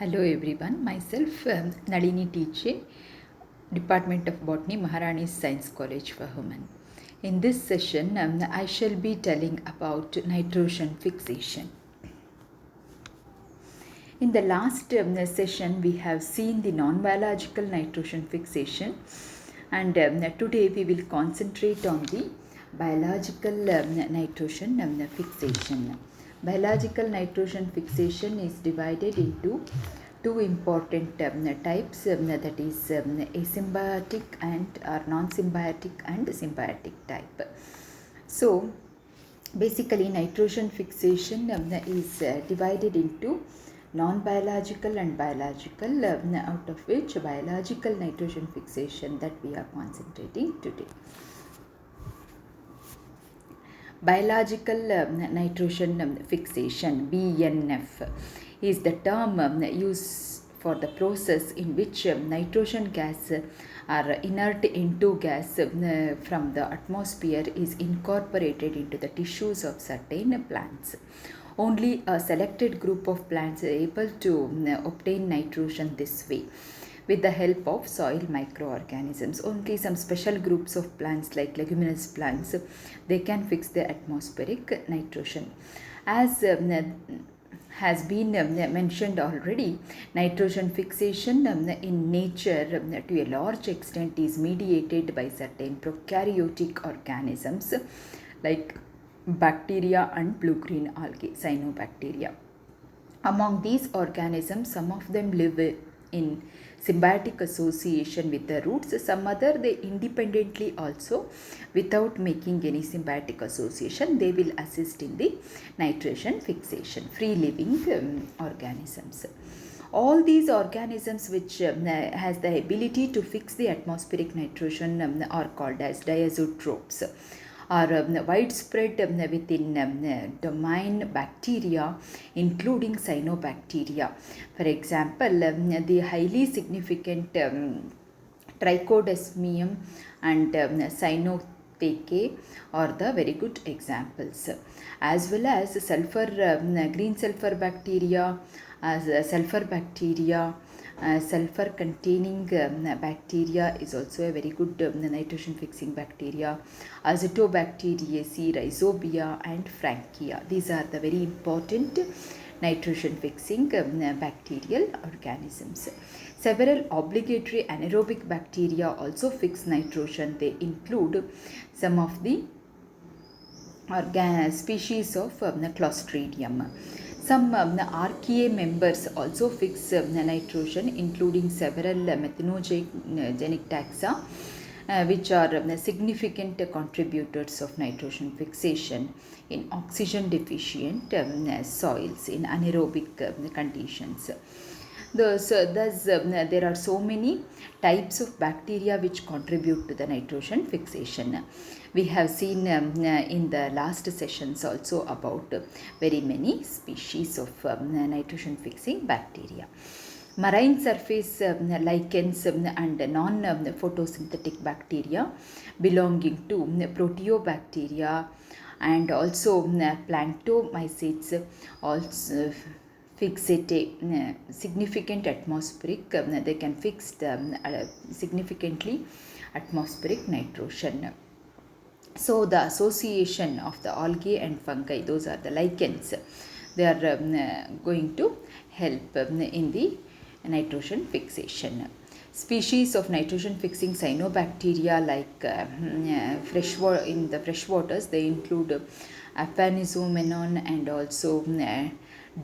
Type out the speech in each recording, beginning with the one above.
Hello everyone, myself Nalini Teache, Department of Botany, Maharani Science College for Women. In this session, I shall be telling about nitrogen fixation. In the last session, we have seen the non-biological nitrogen fixation, and today we will concentrate on the biological nitrogen fixation. Biological nitrogen fixation is divided into two important types, that is asymbiotic and or non-symbiotic and symbiotic type. So basically nitrogen fixation is divided into non-biological and biological, out of which biological nitrogen fixation that we are concentrating today. Biological nitrogen fixation, BNF, is the term used for the process in which nitrogen gas or inert N2 gas from the atmosphere is incorporated into the tissues of certain plants. Only a selected group of plants are able to obtain nitrogen this way with the help of soil microorganisms. Only some special groups of plants like leguminous plants, they can fix the atmospheric nitrogen. As has been mentioned already, nitrogen fixation in nature to a large extent is mediated by certain prokaryotic organisms like bacteria and blue-green algae, cyanobacteria. Among these organisms, some of them live in symbiotic association with the roots, some other they independently also, without making any symbiotic association, they will assist in the nitrogen fixation, free living organisms. All these organisms which has the ability to fix the atmospheric nitrogen are called as diazotrophs, are widespread within domain bacteria, including cyanobacteria. For example, the highly significant Trichodesmium and Cyanothece are the very good examples, as well as sulfur, green sulfur bacteria, sulfur bacteria. Sulfur containing bacteria is also a very good nitrogen fixing bacteria. Azotobacteriaceae, Rhizobia and Frankia. These are the very important nitrogen fixing bacterial organisms. Several obligatory anaerobic bacteria also fix nitrogen. They include some of the species of Clostridium. Some archaea members also fix nitrogen, including several methanogenic taxa, which are significant contributors of nitrogen fixation in oxygen deficient soils in anaerobic conditions. Thus, there are so many types of bacteria which contribute to the nitrogen fixation. We have seen in the last sessions also about very many species of nitrogen fixing bacteria. Marine surface lichens and non-photosynthetic bacteria belonging to proteobacteria and also planktomycetes also fix it a significant atmospheric, they can fix significantly atmospheric nitrogen. So the association of the algae and fungi, those are the lichens, they are going to help in the nitrogen fixation. Species of nitrogen fixing cyanobacteria like in the fresh waters, they include Aphanizomenon and also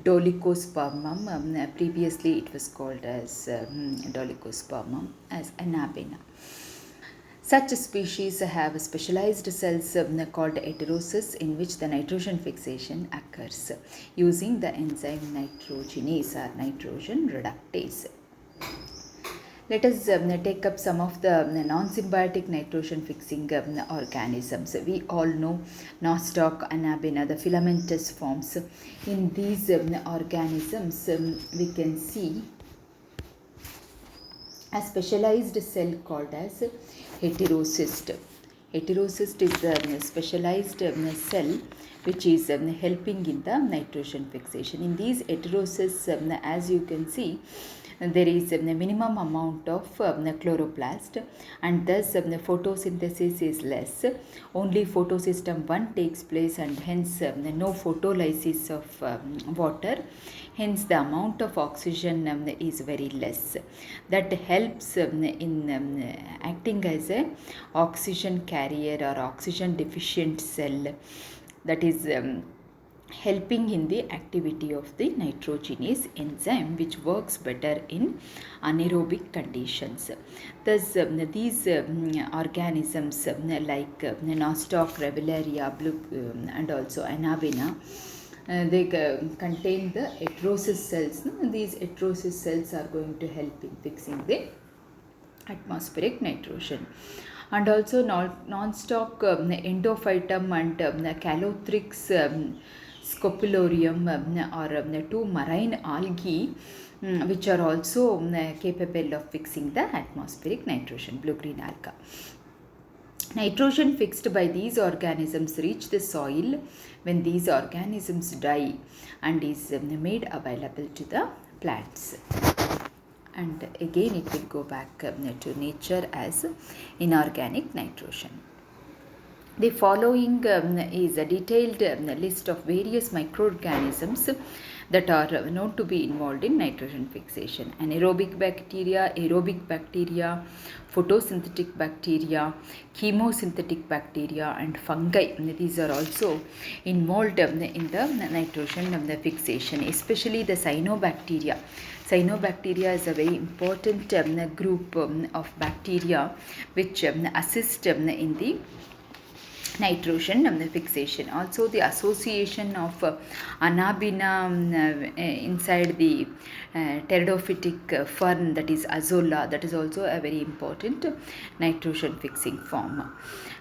Dolichospermum. Previously it was called as Dolichospermum as Anabena. Such species have specialized cells called heterocysts, in which the nitrogen fixation occurs using the enzyme nitrogenase or nitrogen reductase. Let us take up some of the non-symbiotic nitrogen fixing organisms. We all know Nostoc, Anabena, the filamentous forms. In these organisms, we can see a specialized cell called as heterocyst. Heterocyst is the specialized cell which is helping in the nitrogen fixation. In these heterocysts, as you can see, there is a minimum amount of chloroplast, and thus the photosynthesis is less. Only photosystem 1 takes place, and hence no photolysis of water. Hence the amount of oxygen is very less. That helps in acting as a oxygen carrier or oxygen deficient cell, that is helping in the activity of the nitrogenase enzyme, which works better in anaerobic conditions. Thus these organisms like Nostoc, Revellaria, and also Anabina, they contain the heterocyst cells. These heterocyst cells are going to help in fixing the atmospheric nitrogen. And also non-stock endophytum and Calothrix scopularium are two marine algae which are also capable of fixing the atmospheric nitrogen, blue-green alga. Nitrogen fixed by these organisms reach the soil when these organisms die and is made available to the plants. And again it will go back to nature as inorganic nitrogen. The following is a detailed list of various microorganisms that are known to be involved in nitrogen fixation. Anaerobic bacteria, aerobic bacteria, photosynthetic bacteria, chemosynthetic bacteria, and fungi. These are also involved in the nitrogen fixation, especially the cyanobacteria. Cyanobacteria is a very important group of bacteria which assist in the nitrogen fixation. Also the association of Anabina inside the pteridophytic fern, that is Azolla, that is also a very important nitrogen fixing form.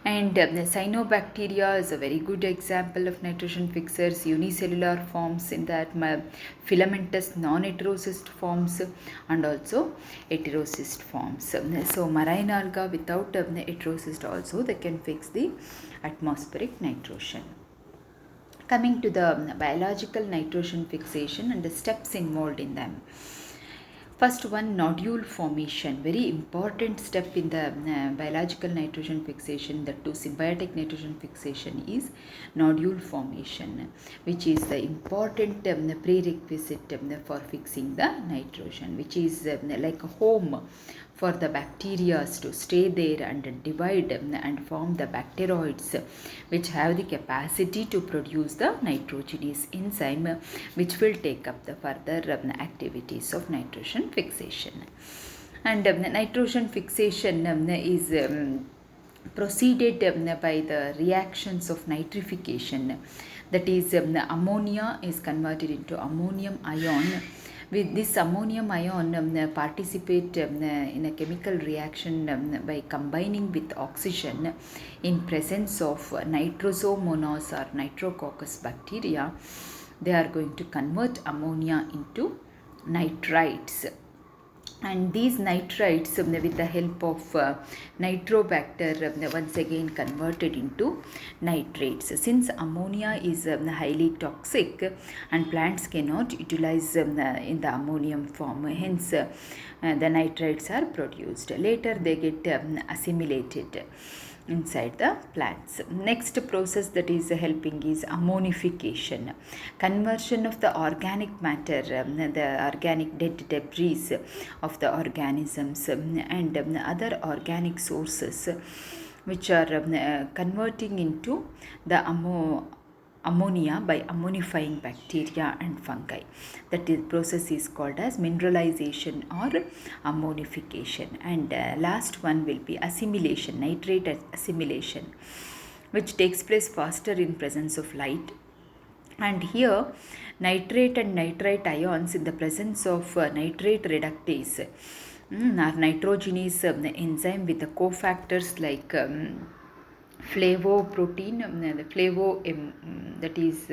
And cyanobacteria is a very good example of nitrogen fixers. Unicellular forms in that filamentous non-heterocyst forms and also heterocyst forms. So marine alga without heterocyst also they can fix the atmospheric nitrogen. Coming to the biological nitrogen fixation and the steps involved in them. First one, nodule formation, very important step in the biological nitrogen fixation, that to symbiotic nitrogen fixation, is nodule formation, which is the important prerequisite for fixing the nitrogen, which is like a home for the bacteria to stay there and divide and form the bacteroids, which have the capacity to produce the nitrogenase enzyme, which will take up the further activities of nitrogen fixation. And nitrogen fixation is proceeded by the reactions of nitrification, that is ammonia is converted into ammonium ion. With this ammonium ion participate in a chemical reaction by combining with oxygen in presence of nitrosomonas or nitrococcus bacteria. They are going to convert ammonia into nitrites. And these nitrites with the help of nitrobacter once again converted into nitrates. Since ammonia is highly toxic and plants cannot utilize in the ammonium form, hence the nitrites are produced. Later they get assimilated inside the plants. Next process that is helping is ammonification, conversion of the organic matter, the organic dead debris of the organisms and other organic sources, which are converting into the ammonia by ammonifying bacteria and fungi. That is, process is called as mineralization or ammonification. And last one will be assimilation, nitrate assimilation, which takes place faster in presence of light. And here nitrate and nitrite ions in the presence of nitrate reductase are nitrogenase enzyme with the cofactors like flavoprotein, that is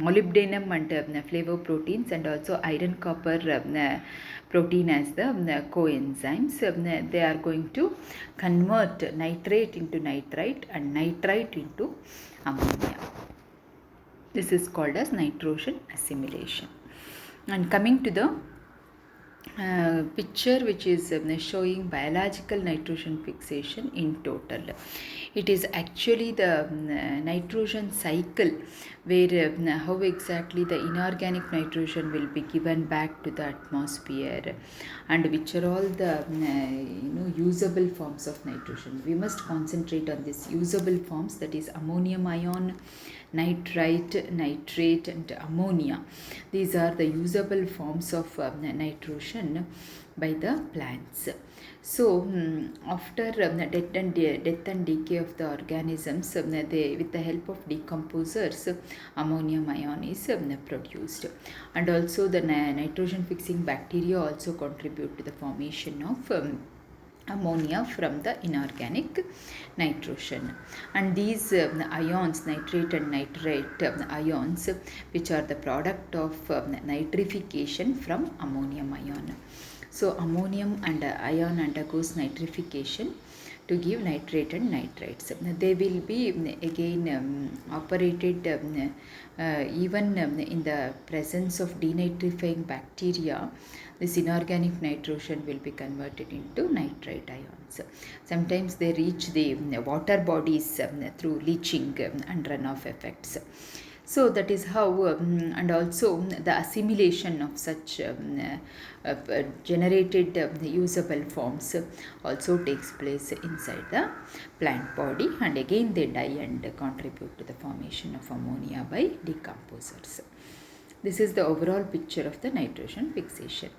molybdenum and flavoproteins, and also iron copper protein as the coenzymes. They are going to convert nitrate into nitrite and nitrite into ammonia. This is called as nitrogen assimilation. And coming to the picture which is showing biological nitrogen fixation in total. It is actually the nitrogen cycle where how exactly the inorganic nitrogen will be given back to the atmosphere, and which are all the usable forms of nitrogen. We must concentrate on this usable forms, that is ammonium ion, nitrite, nitrate and ammonia. These are the usable forms of nitrogen by the plants. So after death and decay of the organisms, they, with the help of decomposers, ammonium ion is produced, and also the nitrogen fixing bacteria also contribute to the formation of ammonia from the inorganic nitrogen. And these ions, nitrate and nitrite ions, which are the product of nitrification from ammonium ion. So ammonium and ion undergoes nitrification to give nitrate and nitrites. They will be again operated even in the presence of denitrifying bacteria. This inorganic nitrogen will be converted into nitrite ions. Sometimes they reach the water bodies through leaching and runoff effects. So that is how, and also the assimilation of such generated usable forms also takes place inside the plant body, and again they die and contribute to the formation of ammonia by decomposers. This is the overall picture of the nitrogen fixation.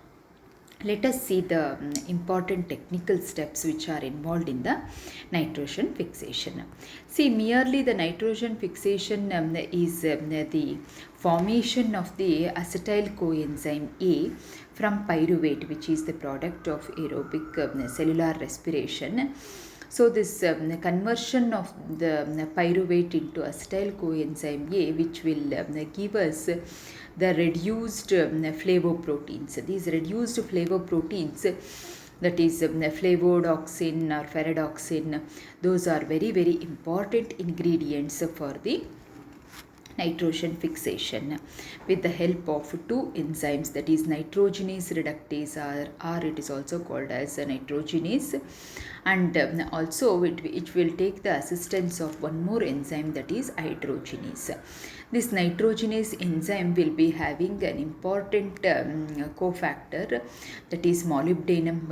Let us see the important technical steps which are involved in the nitrogen fixation. See, merely the nitrogen fixation is the formation of the acetyl coenzyme A from pyruvate, which is the product of aerobic cellular respiration. So this conversion of the pyruvate into acetyl coenzyme A, which will give us the reduced flavoproteins. These reduced flavoproteins, that is flavodoxin or ferredoxin, those are very, very important ingredients for the nitrogen fixation with the help of two enzymes, that is nitrogenase reductase, or it is also called as a nitrogenase, and also it will take the assistance of one more enzyme, that is hydrogenase. This nitrogenase enzyme will be having an important cofactor, that is molybdenum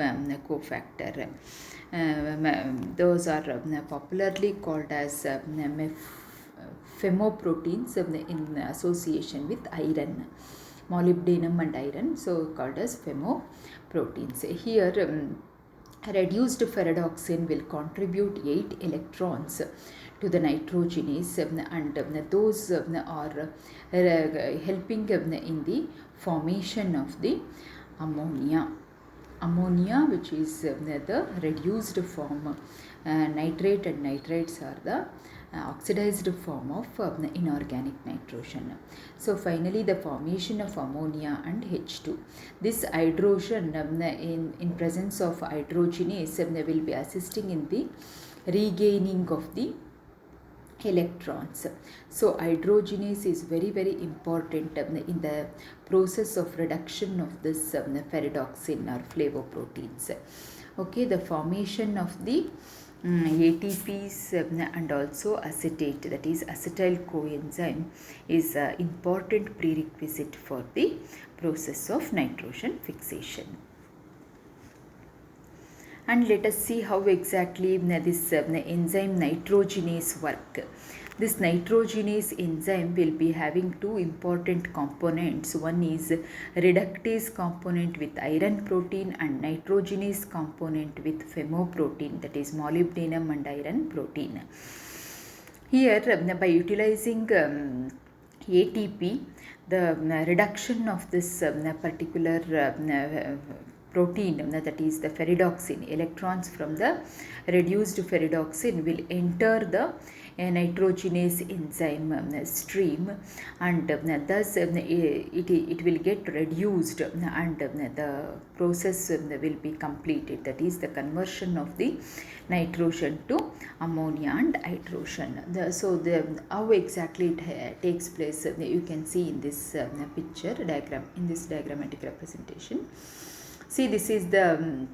cofactor. Those are popularly called as femoproteins in association with iron, molybdenum and iron, so called as femoproteins. Here reduced ferredoxin will contribute 8 electrons to the nitrogenase, and those are helping in the formation of the ammonia, which is the reduced form. Nitrate and nitrites are the oxidized form of inorganic nitrogen. So finally the formation of ammonia and H2. This hydrogen in presence of hydrogenase will be assisting in the regaining of the electrons. So hydrogenase is very, very important in the process of reduction of this ferredoxin or flavoproteins. Okay, the formation of the ATPs and also acetate, that is acetyl coenzyme, is an important prerequisite for the process of nitrogen fixation. And let us see how exactly this enzyme nitrogenase work. This nitrogenase enzyme will be having two important components. One is reductase component with iron protein, and nitrogenase component with femoprotein, that is molybdenum and iron protein. Here by utilizing ATP, the reduction of this particular protein, that is the ferredoxin. Electrons from the reduced ferredoxin will enter the nitrogenase enzyme stream, and thus it will get reduced, and the process will be completed. That is the conversion of the nitrogen to ammonia and hydrogen. How exactly it takes place, you can see in this picture diagram, in this diagrammatic representation. See, this is the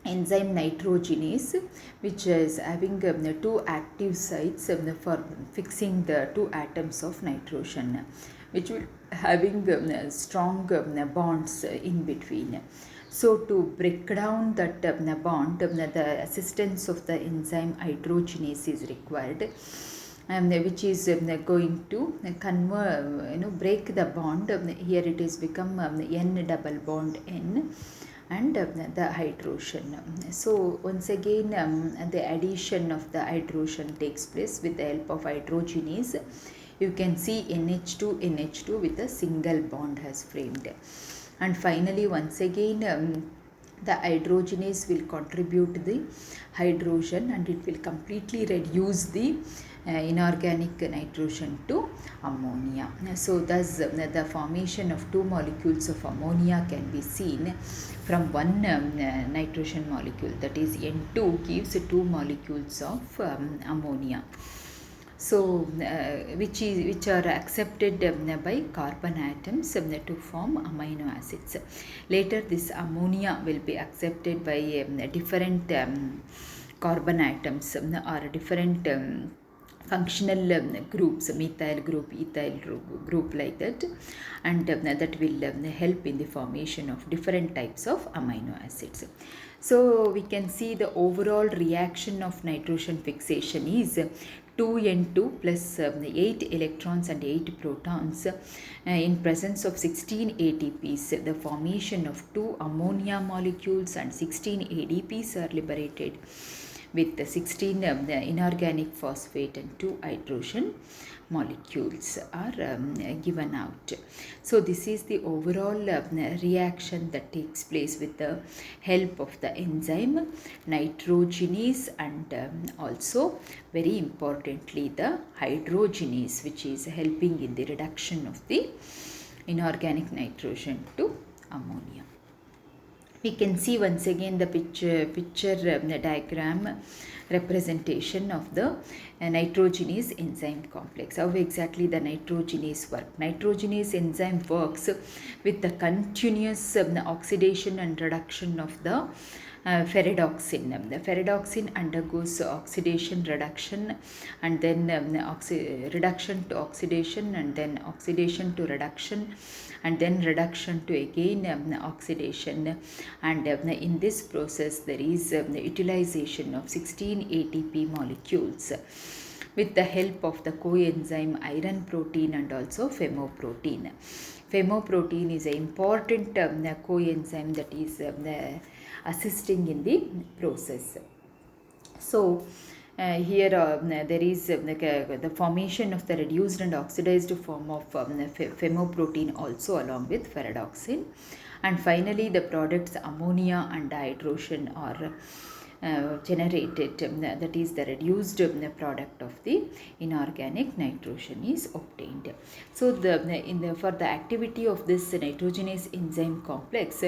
enzyme nitrogenase, which is having two active sites for fixing the two atoms of nitrogen, which will having strong bonds in between. So to break down that bond, the assistance of the enzyme hydrogenase is required, which is going to convert, break the bond. Here it is become N double bond N, and the hydrogen. So once again the addition of the hydrogen takes place with the help of hydrogenase. You can see NH2 with a single bond has framed. And finally, once again the hydrogenase will contribute the hydrogen, and it will completely reduce the inorganic nitrogen to ammonia. So thus the formation of two molecules of ammonia can be seen from one nitrogen molecule, that is N2 gives two molecules of ammonia. So which are accepted by carbon atoms to form amino acids. Later this ammonia will be accepted by different carbon atoms or different functional groups, methyl group, ethyl group, like that, and that will help in the formation of different types of amino acids. So we can see the overall reaction of nitrogen fixation is 2N2 plus 8 electrons and 8 protons in presence of 16 ATPs. The formation of 2 ammonia molecules and 16 ADPs are liberated, with the 16 inorganic phosphate and 2 hydrogen molecules are given out. So this is the overall reaction that takes place with the help of the enzyme nitrogenase, and also very importantly the hydrogenase, which is helping in the reduction of the inorganic nitrogen to ammonia. We can see once again the picture diagram representation of the nitrogenase enzyme complex. How exactly the nitrogenase work? Nitrogenase enzyme works with the continuous oxidation and reduction of the ferredoxin. The ferredoxin undergoes oxidation, reduction, and then reduction to oxidation, and then oxidation to reduction, and then reduction to again oxidation, and in this process there is utilization of 16 ATP molecules with the help of the coenzyme iron protein and also femoprotein. Femoprotein is an important coenzyme that is assisting in the process. So here there is the formation of the reduced and oxidized form of femoprotein also along with ferredoxin, and finally the products ammonia and hydrogen are generated, that is the reduced product of the inorganic nitrogen is obtained. So for the activity of this nitrogenase enzyme complex,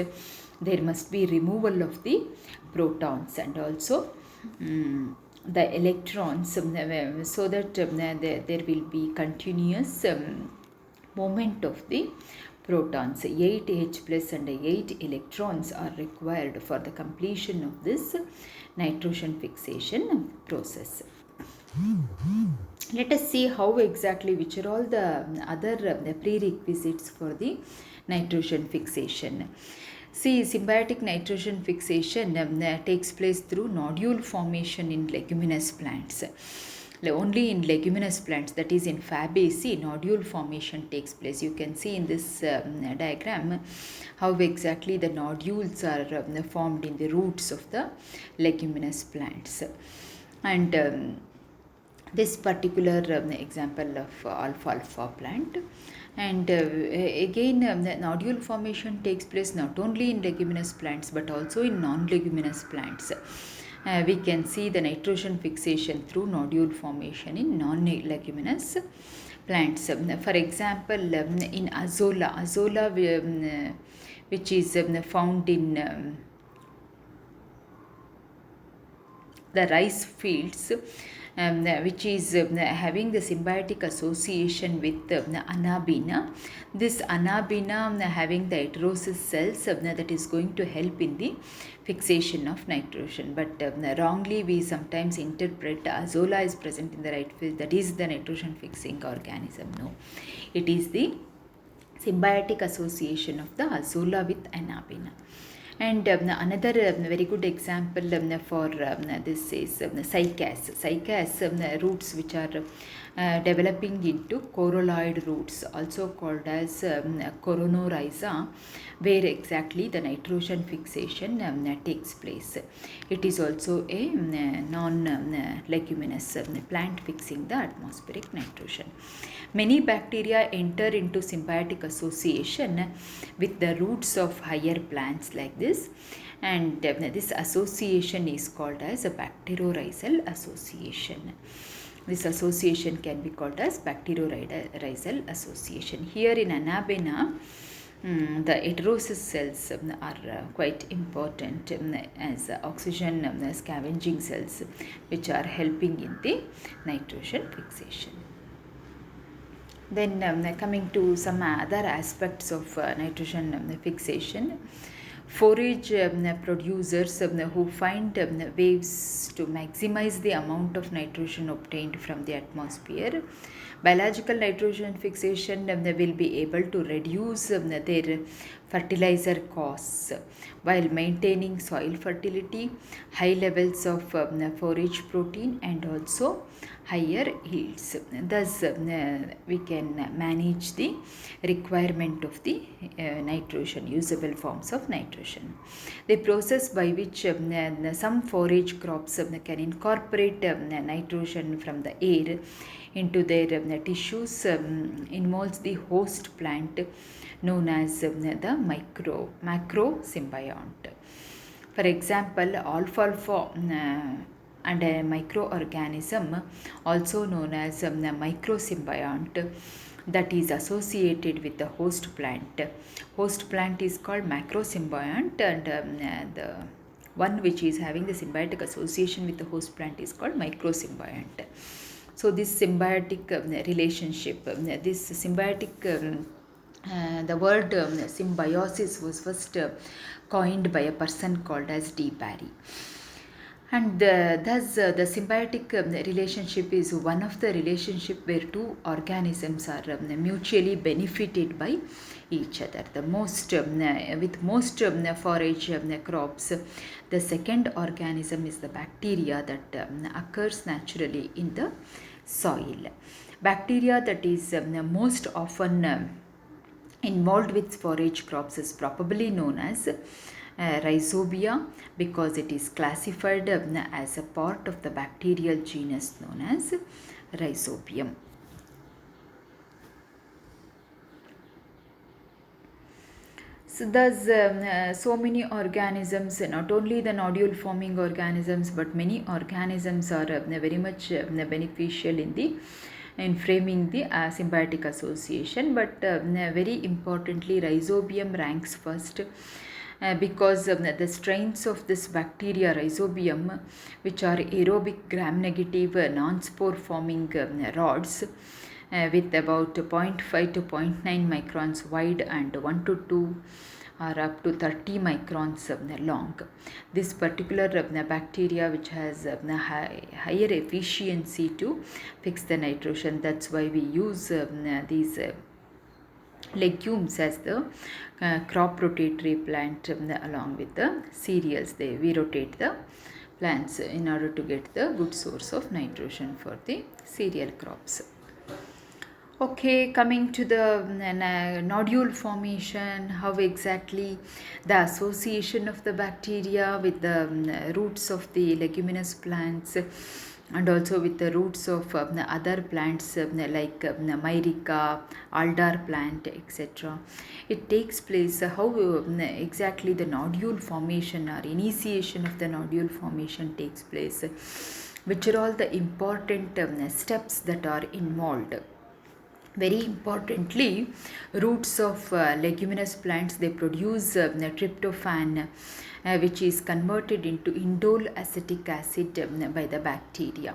there must be removal of the protons and also the electrons, so that there will be continuous movement of the protons. 8 H plus and 8 electrons are required for the completion of this nitrogen fixation process. Let us see how exactly, which are all the other prerequisites for the nitrogen fixation. See, symbiotic nitrogen fixation takes place through nodule formation in leguminous plants. Only in leguminous plants, that is in Fabaceae, nodule formation takes place. You can see in this diagram how exactly the nodules are formed in the roots of the leguminous plants. And this particular example of alfalfa plant, And again, the nodule formation takes place not only in leguminous plants but also in non-leguminous plants. We can see the nitrogen fixation through nodule formation in non-leguminous plants. For example, in azolla, which is found in the rice fields, which is having the symbiotic association with anabina. This anabina having the heterosis cells that is going to help in the fixation of nitrogen. But wrongly we sometimes interpret azolla is present in the right field, that is the nitrogen fixing organism. No, it is the symbiotic association of the azolla with anabina. And another very good example for this is cycas. Cycas roots which are developing into corolloid roots, also called as coronarhiza, where exactly the nitrogen fixation takes place. It is also a non-leguminous plant fixing the atmospheric nitrogen. Many bacteria enter into symbiotic association with the roots of higher plants like this, and this association is called as a bacteriorhizal association. This association can be called as bacteriorhizal association. Here in anabina, the heterosis cells are quite important as oxygen scavenging cells, which are helping in the nitrogen fixation. Then coming to some other aspects of nitrogen fixation, forage producers who find ways to maximize the amount of nitrogen obtained from the atmosphere. Biological nitrogen fixation will be able to reduce their fertilizer costs while maintaining soil fertility, high levels of forage protein, and also higher yields. Thus, we can manage the requirement of the nitrogen, usable forms of nitrogen. The process by which some forage crops can incorporate nitrogen from the air into their tissues involves the host plant known as the macro symbiont. For example, alfalfa and a microorganism also known as a microsymbiont that is associated with the host plant. Host plant is called macrosymbiont, and the one which is having the symbiotic association with the host plant is called microsymbiont. So this symbiotic relationship, this symbiotic the word symbiosis was first coined by a person called as D. Barry. And thus the symbiotic relationship is one of the relationship where two organisms are mutually benefited by each other. The most with most forage crops, the second organism is the bacteria that occurs naturally in the soil. Bacteria that is most often involved with forage crops is probably known as Rhizobia, because it is classified as a part of the bacterial genus known as Rhizobium. So thus so many organisms, not only the nodule forming organisms but many organisms are very much beneficial in framing the symbiotic association, but very importantly Rhizobium ranks first because the strains of this bacteria Rhizobium, which are aerobic gram-negative non-spore forming rods with about 0.5 to 0.9 microns wide and 1 to 2 or up to 30 microns long. This particular bacteria which has higher efficiency to fix the nitrogen, that's why we use these legumes as the crop rotatory plant along with the cereals. We rotate the plants in order to get the good source of nitrogen for the cereal crops. Okay, coming to the nodule formation, how exactly the association of the bacteria with the roots of the leguminous plants and also with the roots of other plants like myrica, aldar plant, etc. It takes place how exactly the nodule formation or initiation of the nodule formation takes place, which are all the important steps that are involved. Very importantly, roots of leguminous plants, they produce tryptophan, which is converted into indole acetic acid by the bacteria.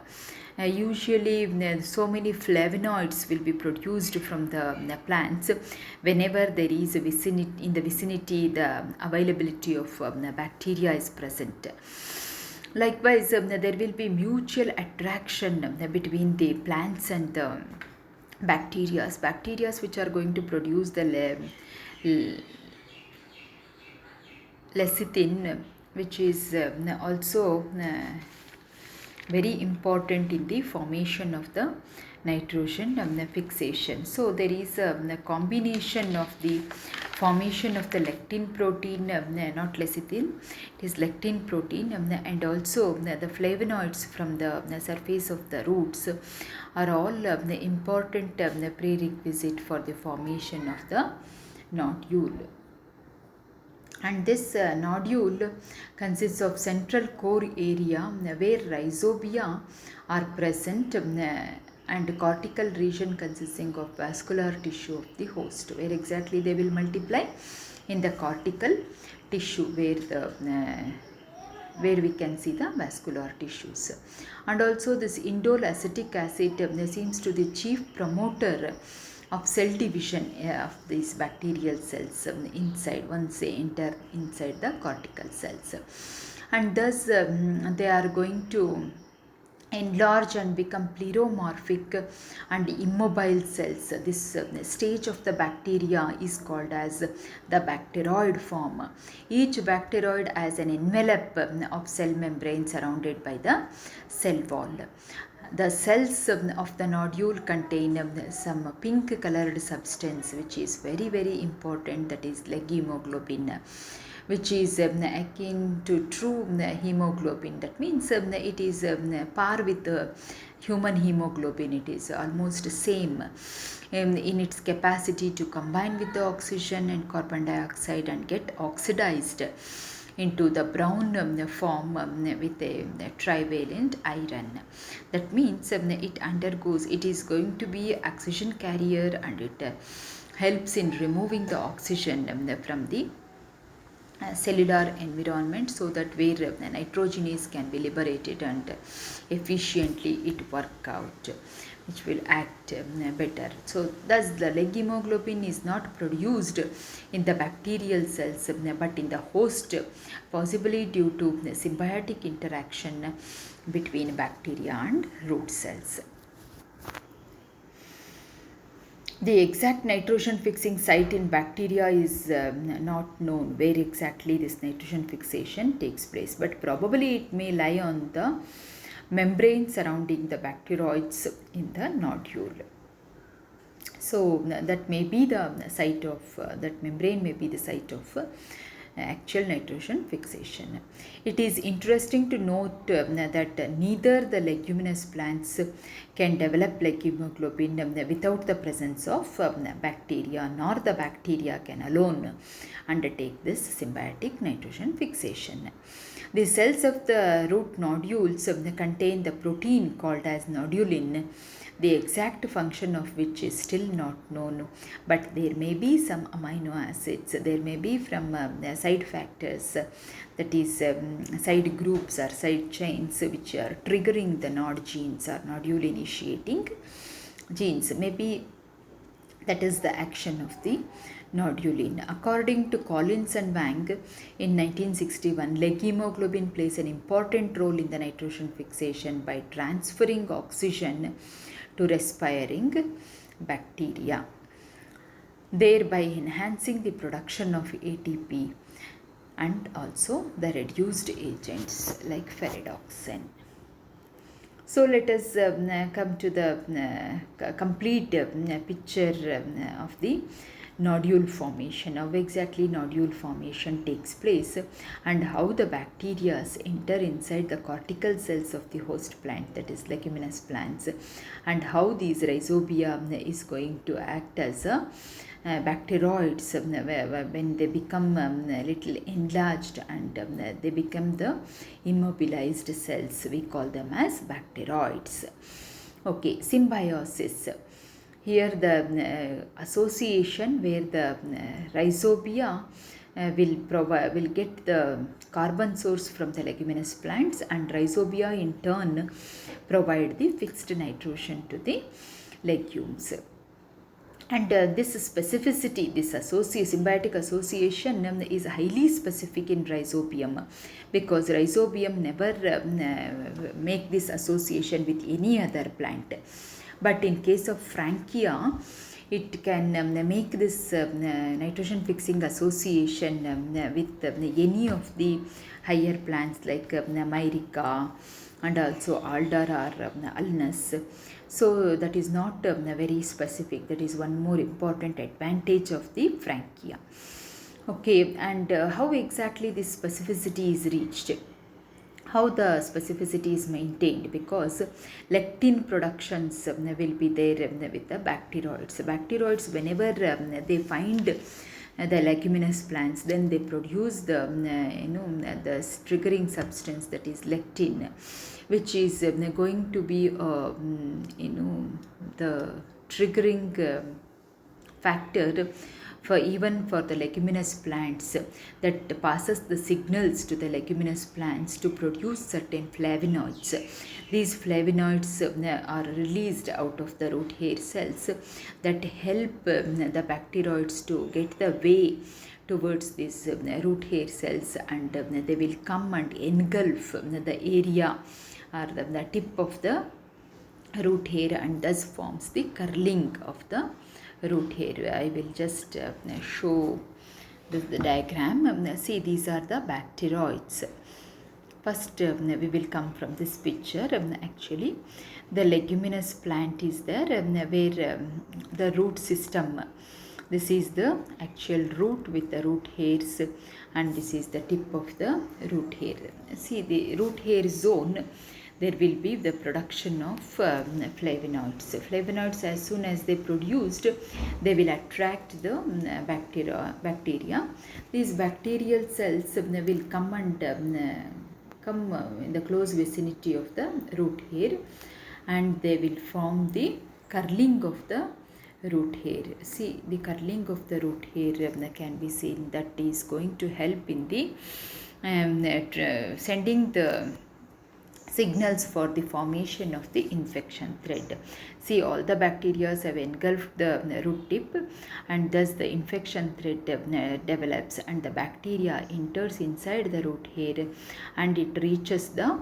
Usually so many flavonoids will be produced from the plants whenever there is a vicinity, in the vicinity the availability of bacteria is present. Likewise, there will be mutual attraction between the plants and the bacteria which are going to produce the lecithin, which is also very important in the formation of the nitrogen fixation. So there is a combination of the formation of the lectin protein, not lecithin, it is lectin protein, and also the flavonoids from the surface of the roots are all the important prerequisite for the formation of the nodule. And this nodule consists of central core area where rhizobia are present, and cortical region consisting of vascular tissue of the host. Where exactly they will multiply? In the cortical tissue, where we can see the vascular tissues. And also this indole acetic acid seems to the chief promoter of cell division of these bacterial cells inside, once they enter inside the cortical cells, and thus they are going to enlarge and become pleromorphic and immobile cells. This stage of the bacteria is called as the bacteroid form. Each bacteroid has an envelope of cell membrane surrounded by the cell wall. The cells of the nodule contain some pink colored substance which is very important, that is leghemoglobin, which is akin to true hemoglobin. That means it is par with human hemoglobin. It is almost same in its capacity to combine with the oxygen and carbon dioxide and get oxidized into the brown form with a trivalent iron. That means it is going to be oxygen carrier, and it helps in removing the oxygen from the cellular environment, so that where the nitrogenase can be liberated and efficiently it work out, which will act better. So thus the leghemoglobin is not produced in the bacterial cells but in the host, possibly due to the symbiotic interaction between bacteria and root cells. The exact nitrogen fixing site in bacteria is not known, where exactly this nitrogen fixation takes place, but probably it may lie on the membrane surrounding the bacteroids in the nodule. So that may be the site of that membrane may be the site of actual nitrogen fixation. It is interesting to note that neither the leguminous plants can develop leghemoglobin without the presence of bacteria, nor the bacteria can alone undertake this symbiotic nitrogen fixation. The cells of the root nodules contain the protein called as nodulin, the exact function of which is still not known, but there may be some amino acids, there may be from side factors, that is side groups or side chains which are triggering the nod genes or nodule initiating genes. Maybe that is the action of the nodulin. According to Collins and Wang in 1961, leghemoglobin plays an important role in the nitrogen fixation by transferring oxygen to respiring bacteria, thereby enhancing the production of ATP and also the reduced agents like ferredoxin. So let us come to the complete picture of the nodule formation. How exactly nodule formation takes place, and how the bacteria enter inside the cortical cells of the host plant, that is leguminous plants, and how these rhizobia is going to act as a bacteroids when they become a little enlarged, and they become the immobilized cells. We call them as bacteroids. Okay, symbiosis. Here the association where the rhizobia will get the carbon source from the leguminous plants, and rhizobia in turn provide the fixed nitrogen to the legumes. And this specificity, this symbiotic association is highly specific in rhizobium, because rhizobium never make this association with any other plant. But in case of Frankia, it can make this nitrogen fixing association with any of the higher plants like Myrica and also Alder or Ulmus. So that is not very specific. That is one more important advantage of the Frankia. Okay, and how exactly this specificity is reached? How the specificity is maintained? Because lectin productions will be there with the bacteroids. Bacteroids, whenever they find the leguminous plants, then they produce the the triggering substance, that is lectin, which is going to be the triggering factor for even for the leguminous plants, that passes the signals to the leguminous plants to produce certain flavonoids. These flavonoids are released out of the root hair cells that help the bacteroids to get the way towards these root hair cells, and they will come and engulf the area or the tip of the root hair, and thus forms the curling of the root hair. I will just show the diagram. See, these are the bacteroids. First, we will come from this picture. Actually, the leguminous plant is there where the root system. This is the actual root with the root hairs, and this is the tip of the root hair. See, the root hair zone, there will be the production of flavonoids. Flavonoids, as soon as they produced, they will attract the bacteria. These bacterial cells will come and come in the close vicinity of the root hair, and they will form the curling of the root hair. See, the curling of the root hair can be seen. That is going to help in the sending the signals for the formation of the infection thread. See, all the bacteria have engulfed the root tip, and thus the infection thread develops, and the bacteria enters inside the root hair, and it reaches the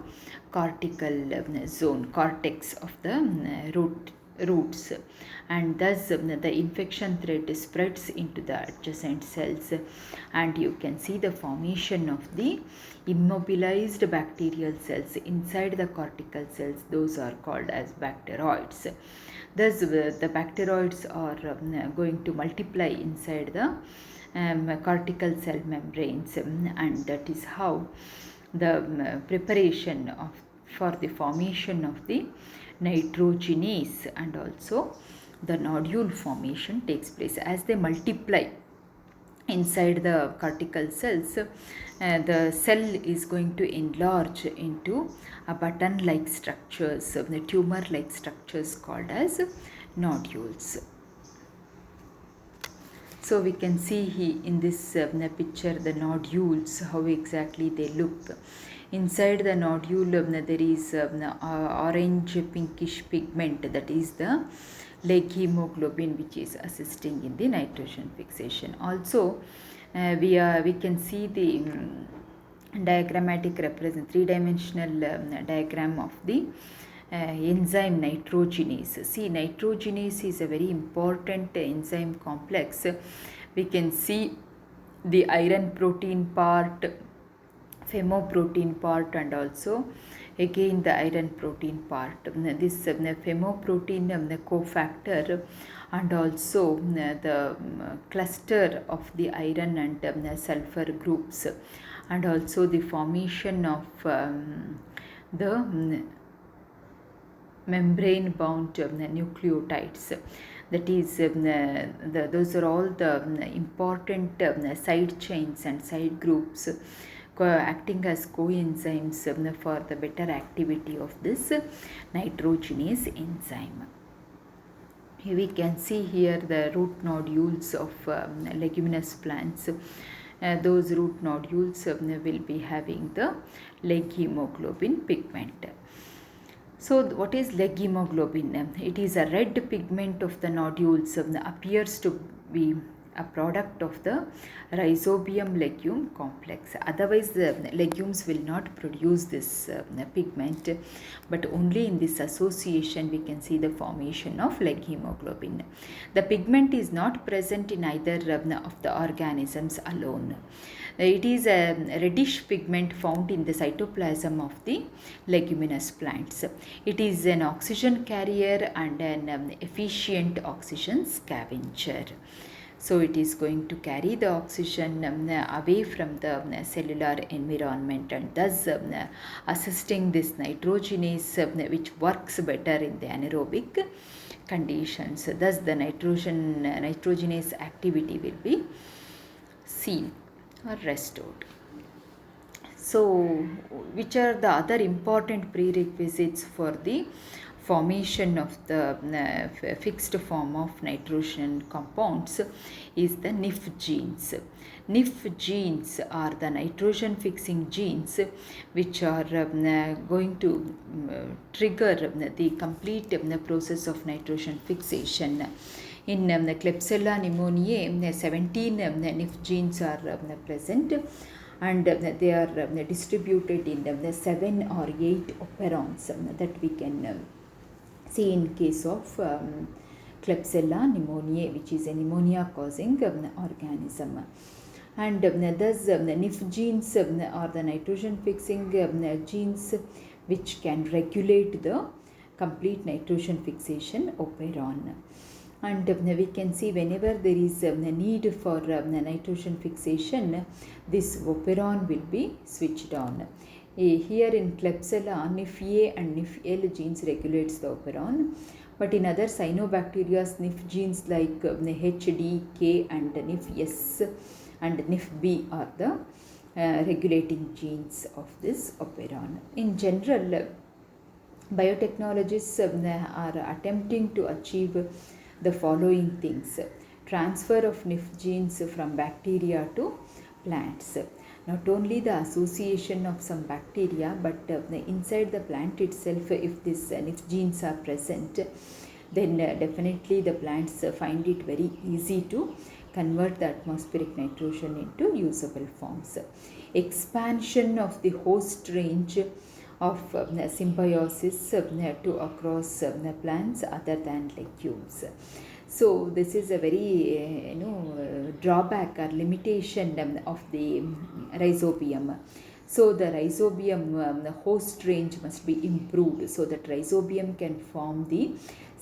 cortical zone, cortex of the roots, and thus the infection thread spreads into the adjacent cells, and you can see the formation of the immobilized bacterial cells inside the cortical cells. Those are called as bacteroids. Thus the bacteroids are going to multiply inside the cortical cell membranes, and that is how the preparation for the formation of the nitrogenase and also the nodule formation takes place. As they multiply inside the cortical cells, the cell is going to enlarge into a button-like structures, the tumor-like structures called as nodules. So we can see in this picture the nodules, how exactly they look. Inside the nodule there is orange pinkish pigment, that is the leg hemoglobin, which is assisting in the nitrogen fixation. Also we can see the diagrammatic three-dimensional diagram of the enzyme nitrogenase. See, nitrogenase is a very important enzyme complex. We can see the iron protein part, femoprotein part, and also again the iron protein part. This femoprotein cofactor and also the cluster of the iron and sulfur groups, and also the formation of the membrane bound nucleotides. That is, those are all the important side chains and side groups acting as coenzymes for the better activity of this nitrogenase enzyme. Here we can see here the root nodules of leguminous plants. Those root nodules will be having the leg hemoglobin pigment. So what is leg hemoglobin? It is a red pigment of the nodules, appears to be a product of the rhizobium legume complex. Otherwise the legumes will not produce this pigment, but only in this association we can see the formation of leg hemoglobin. The pigment is not present in either of the organisms alone. It is a reddish pigment found in the cytoplasm of the leguminous plants. It is an oxygen carrier and an efficient oxygen scavenger. So it is going to carry the oxygen away from the cellular environment, and thus assisting this nitrogenase which works better in the anaerobic conditions. Thus the nitrogenase activity will be seen or restored. So which are the other important prerequisites for the formation of the fixed form of nitrogen compounds is the NIF genes. NIF genes are the nitrogen fixing genes which are going to trigger the complete process of nitrogen fixation. In the Klebsiella pneumoniae, 17 NIF genes are present, and they are distributed in 7 or 8 operons that we can see in case of Klebsiella pneumoniae, which is a pneumonia causing organism. And thus the NIF genes are the nitrogen fixing genes which can regulate the complete nitrogen fixation operon. And we can see whenever there is a need for nitrogen fixation, this operon will be switched on. Here in Klebsiella, NIF-A and NIF-L genes regulates the operon, but in other cyanobacteria, NIF genes like HD, K and NIF-S and NIF-B are the regulating genes of this operon. In general, biotechnologists are attempting to achieve the following things: transfer of NIF genes from bacteria to plants. Not only the association of some bacteria, but inside the plant itself, if these NIF genes are present, then definitely the plants find it very easy to convert the atmospheric nitrogen into usable forms. Expansion of the host range of symbiosis to across plants other than legumes. So this is a very drawback or limitation of the rhizobium. So the rhizobium the host range must be improved so that rhizobium can form the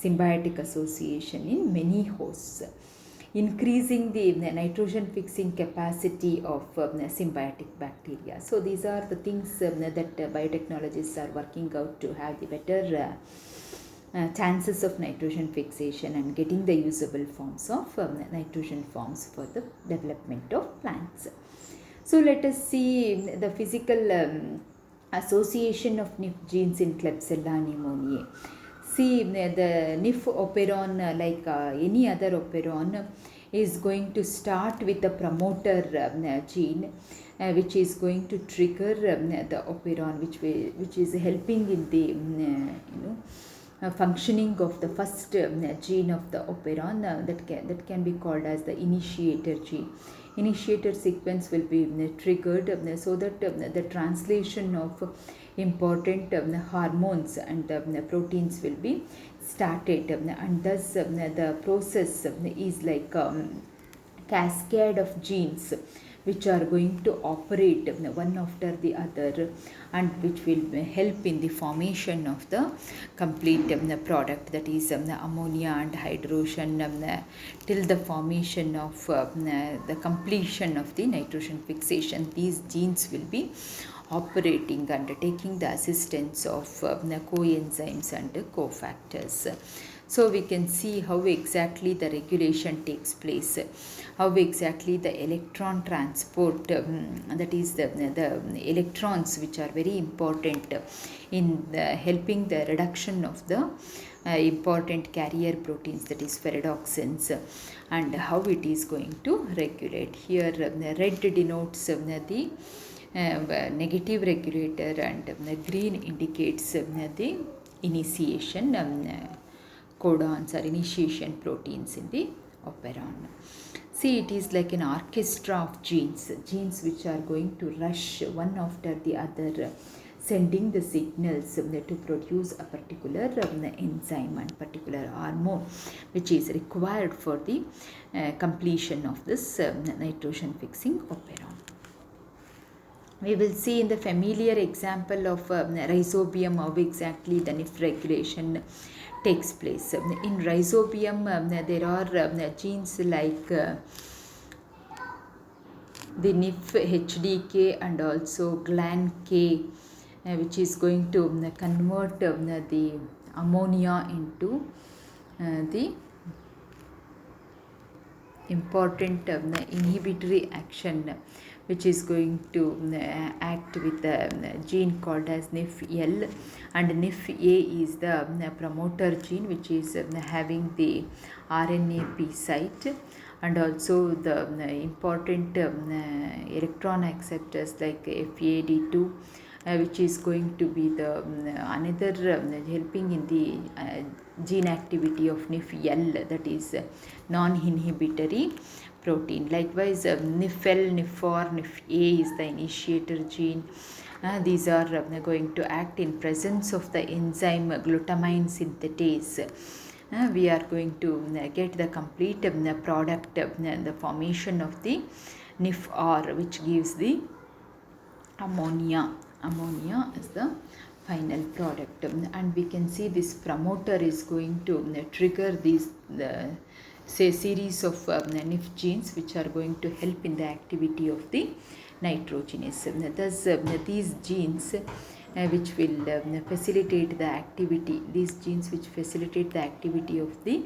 symbiotic association in many hosts, increasing the nitrogen fixing capacity of symbiotic bacteria. So these are the things that biotechnologists are working out to have the better chances of nitrogen fixation and getting the usable forms of nitrogen forms for the development of plants. So let us see the physical association of NIF genes in Klebsiella pneumoniae. See, the NIF operon, like any other operon, is going to start with the promoter gene, which is going to trigger the operon, which is helping in the functioning of the first gene of the operon that can be called as the initiator gene. Initiator sequence will be triggered so that the translation of important hormones and proteins will be started, and thus the process is like cascade of genes which are going to operate one after the other, and which will help in the formation of the complete product, that is ammonia and hydrogen, till the formation of the completion of the nitrogen fixation. These genes will be operating and taking the assistance of coenzymes and cofactors. So we can see how exactly the regulation takes place, how exactly the electron transport, that is the electrons which are very important in helping the reduction of the important carrier proteins, that is ferredoxins, and how it is going to regulate. Here red denotes the negative regulator, and green indicates the initiation codons or initiation proteins in the operon. See, it is like an orchestra of genes which are going to rush one after the other, sending the signals to produce a particular enzyme and particular hormone which is required for the completion of this nitrogen fixing operon. We will see in the familiar example of rhizobium how exactly the NIF regulation takes place. In rhizobium, there are genes like the NIF HDK and also GLAN-K, which is going to convert the ammonia into the important inhibitory action, which is going to act with a gene called as NIF-L, and NIF-A is the promoter gene which is having the RNA-P site, and also the important electron acceptors like FAD2, which is going to be the another helping in the gene activity of NIF-L, that is non-inhibitory protein. Likewise, NIF-L, NIF-R, NIF-A is the initiator gene. These are going to act in presence of the enzyme glutamine synthetase. We are going to get the complete product, the formation of the NIF-R, which gives the ammonia. Ammonia is the final product, and we can see this promoter is going to trigger these say series of NIF genes which are going to help in the activity of the nitrogenase. Thus these genes which will facilitate the activity, these genes which facilitate the activity of the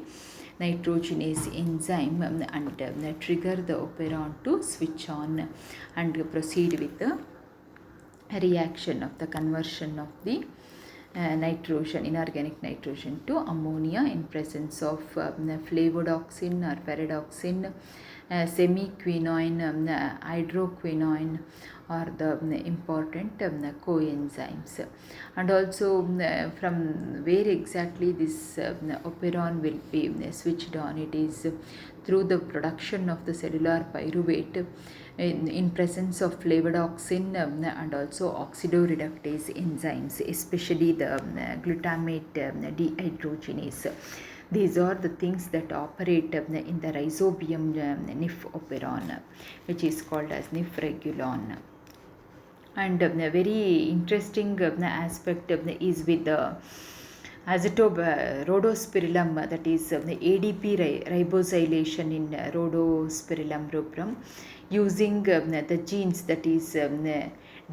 nitrogenase enzyme and trigger the operon to switch on and proceed with the reaction of the conversion of the nitrogen, inorganic nitrogen, to ammonia in presence of flavodoxin or ferredoxin, semiquinoine, hydroquinoine, or the important coenzymes. And also from where exactly this operon will be switched on, it is through the production of the cellular pyruvate in presence of flavodoxin and also oxidoreductase enzymes, especially the glutamate dehydrogenase. These are the things that operate in the rhizobium NIF operon, which is called as NIF regulon. And a very interesting aspect is with the azotope rhodospirillum, that is the ADP ribosylation in rhodospirillum rubrum, using the genes, that is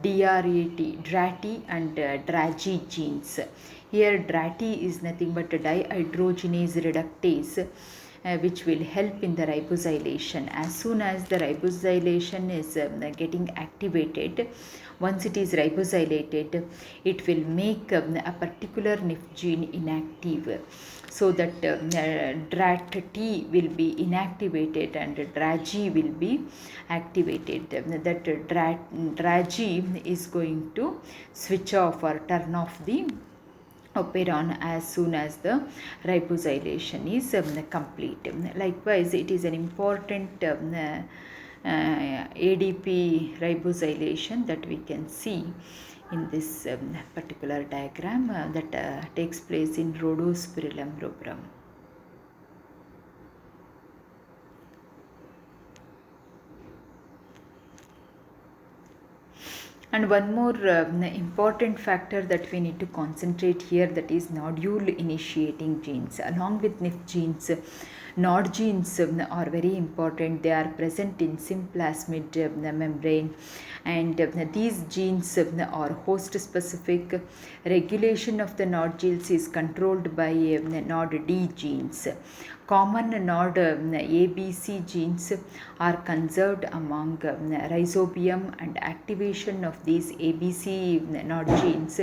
DRAT and DRAGE genes. Here DRAT is nothing but a dihydrogenase reductase, which will help in the ribosylation. As soon as the ribosylation is getting activated, once it is ribosylated, it will make a particular NIF gene inactive, so that DRAT-T will be inactivated and DRAGE will be activated. That DRAGE is going to switch off or turn off the operon as soon as the ribosylation is complete. Likewise, it is an important ADP ribosylation that we can see in this particular diagram that takes place in rhodospirillum rubrum. And one more important factor that we need to concentrate here, that is nodule initiating genes. Along with NIF genes, NOD genes are very important. They are present in symplasmid membrane, and these genes are host specific. Regulation of the NOD genes is controlled by NOD D genes. Common NOD ABC genes are conserved among rhizobium, and activation of these ABC NOD genes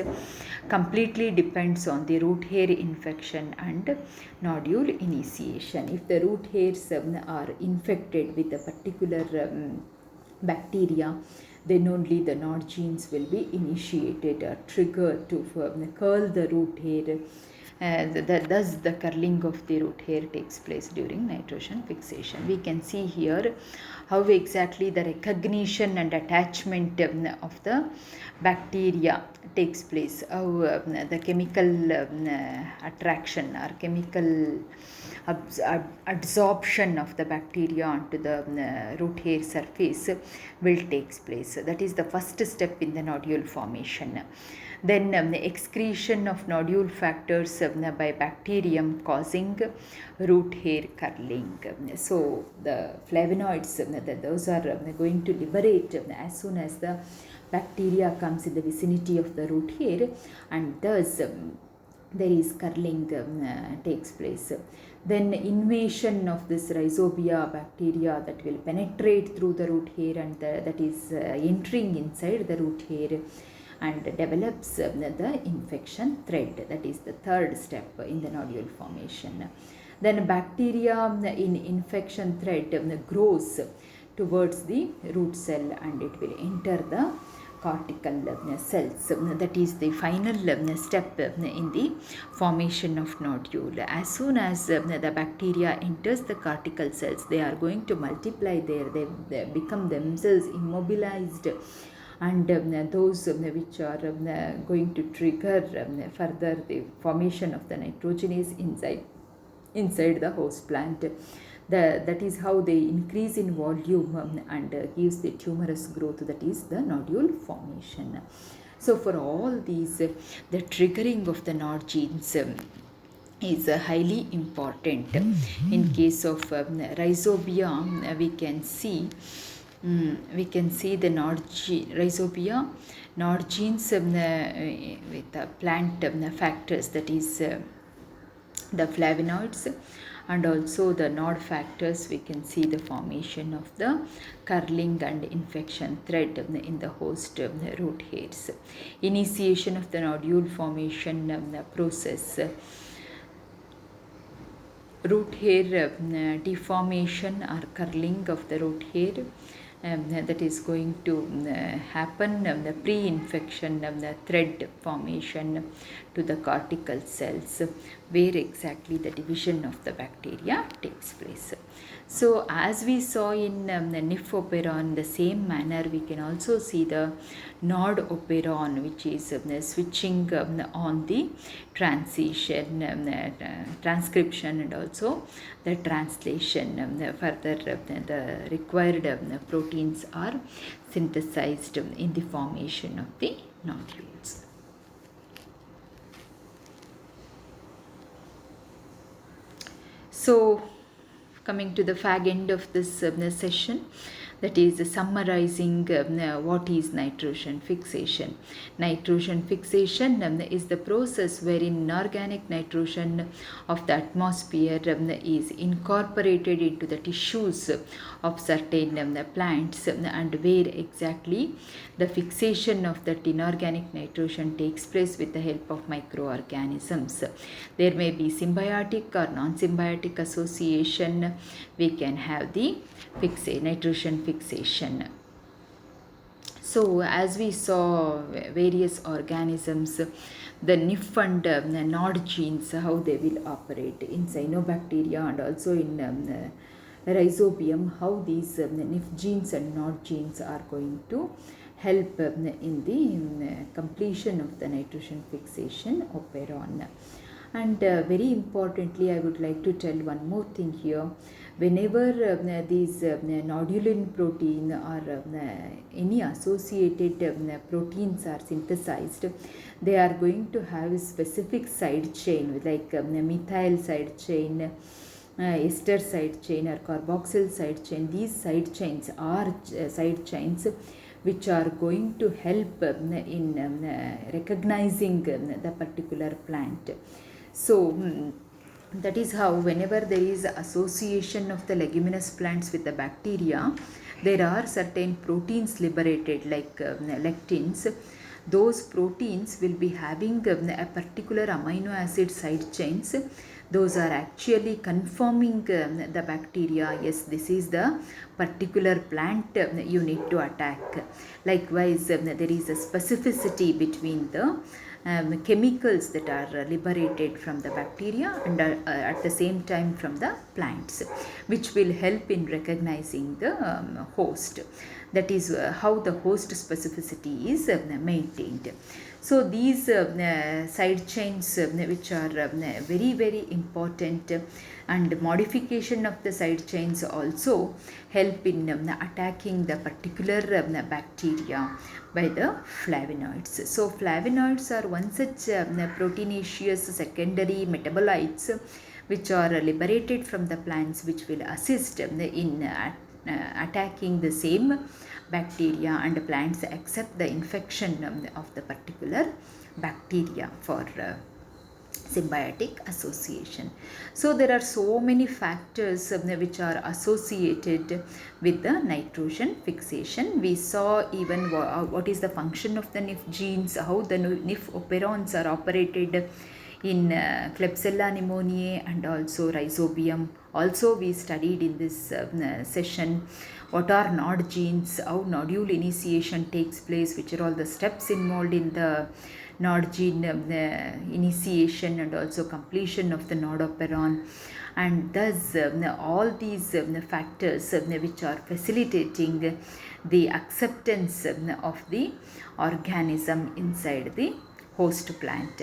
completely depends on the root hair infection and nodule initiation. If the root hairs are infected with a particular bacteria, then only the NOD genes will be initiated or triggered to curl the root hair. Thus the curling of the root hair takes place during nitrogen fixation. We can see here how exactly the recognition and attachment of the bacteria takes place, how the chemical attraction or chemical absorption of the bacteria onto the root hair surface will takes place. That is the first step in the nodule formation. Then the excretion of nodule factors by bacterium causing root hair curling. So the flavonoids, those are going to liberate as soon as the bacteria comes in the vicinity of the root hair, and thus there is curling takes place. Then invasion of this rhizobia bacteria that will penetrate through the root hair, and that is entering inside the root hair and develops the infection thread. That is the third step in the nodule formation. Then bacteria in infection thread grows towards the root cell, and it will enter the cortical cells. That is the final step in the formation of nodule. As soon as the bacteria enters the cortical cells, they are going to multiply there. They become themselves immobilized, and those which are going to trigger further the formation of the nitrogenase inside the host plant. That is how they increase in volume and gives the tumorous growth, that is the nodule formation. So for all these, the triggering of the NOD genes is highly important. In case of rhizobia, we can see the rhizobia NOD genes with plant factors, that is the flavonoids, and also the NOD factors. We can see the formation of the curling and infection thread in the host root hairs. Initiation of the nodule formation process. Root hair deformation or curling of the root hair, that is going to happen, the pre-infection the thread formation to the cortical cells, where exactly the division of the bacteria takes place. So as we saw in the NIF operon, the same manner we can also see the NOD operon, which is switching on the transition, transcription, and also the translation. Further the required proteins are synthesized in the formation of the nodules. So coming to the fag end of this session, that is summarizing what is nitrogen fixation. Nitrogen fixation is the process wherein inorganic nitrogen of the atmosphere is incorporated into the tissues of certain plants, and where exactly the fixation of that inorganic nitrogen takes place with the help of microorganisms. There may be symbiotic or non-symbiotic association. We can have the nitrogen fixation. So as we saw various organisms, the NIF and NOD genes, how they will operate in cyanobacteria and also in rhizobium, how these NIF genes and NOD genes are going to help in the completion of the nitrogen fixation operon. And very importantly, I would like to tell one more thing here. Whenever these nodulin protein or any associated proteins are synthesized, they are going to have a specific side chain like methyl side chain, ester side chain or carboxyl side chain. These side chains are side chains which are going to help in recognizing the particular plant. So that is how whenever there is association of the leguminous plants with the bacteria, there are certain proteins liberated like lectins. Those proteins will be having a particular amino acid side chains. Those are actually confirming the bacteria, yes, this is the particular plant you need to attack. Likewise, there is a specificity between the chemicals that are liberated from the bacteria and at the same time from the plants, which will help in recognizing the host. That is how the host specificity is maintained. So these side chains which are very very important, and modification of the side chains also help in attacking the particular bacteria by the flavonoids. So flavonoids are one such proteinaceous secondary metabolites which are liberated from the plants, which will assist in attacking the same bacteria, and plants accept the infection of the particular bacteria for symbiotic association. So there are so many factors which are associated with the nitrogen fixation. We saw even what is the function of the NIF genes, how the NIF operons are operated in Klebsiella pneumoniae and also Rhizobium. Also we studied in this session what are nod genes, how nodule initiation takes place, which are all the steps involved in the nod gene initiation and also completion of the nod operon. And thus all these factors which are facilitating the acceptance of the organism inside the host plant.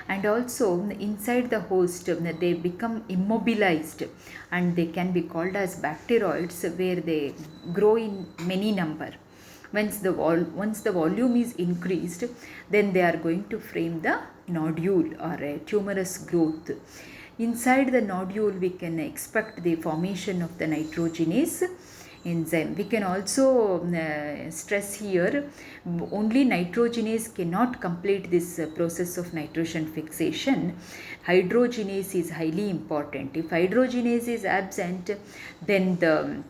And also inside the host they become immobilized, and they can be called as bacteroids, where they grow in many number. Once the volume is increased, then they are going to frame the nodule or a tumorous growth. Inside the nodule we can expect the formation of the nitrogenase enzyme. We can also stress here, only nitrogenase cannot complete this process of nitrogen fixation. Hydrogenase is highly important. If hydrogenase is absent, then the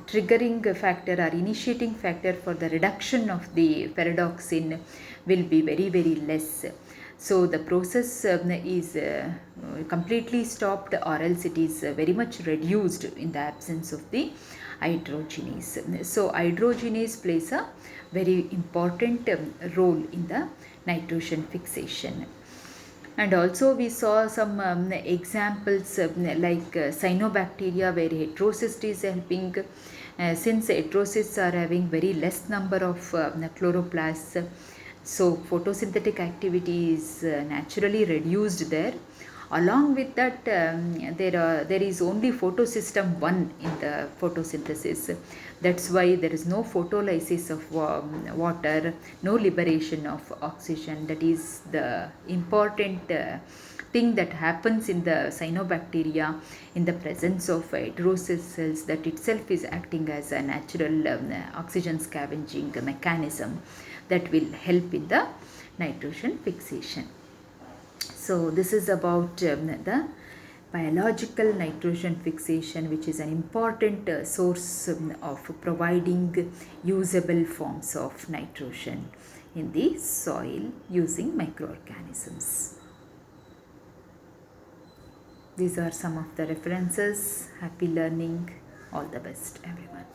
triggering factor or initiating factor for the reduction of the ferredoxin will be very very less. So the process is completely stopped, or else it is very much reduced in the absence of the hydrogenase. So hydrogenase plays a very important role in the nitrogen fixation. And also we saw some examples like cyanobacteria, where heterocyst is helping. Since heterocysts are having very less number of chloroplasts, so photosynthetic activity is naturally reduced there. Along with that, there is only photosystem 1 in the photosynthesis. That's why there is no photolysis of water, no liberation of oxygen. That is the important thing that happens in the cyanobacteria in the presence of heterocyst cells, that itself is acting as a natural oxygen scavenging mechanism that will help in the nitrogen fixation. So this is about the biological nitrogen fixation, which is an important source of providing usable forms of nitrogen in the soil using microorganisms. These are some of the references. Happy learning. All the best, everyone.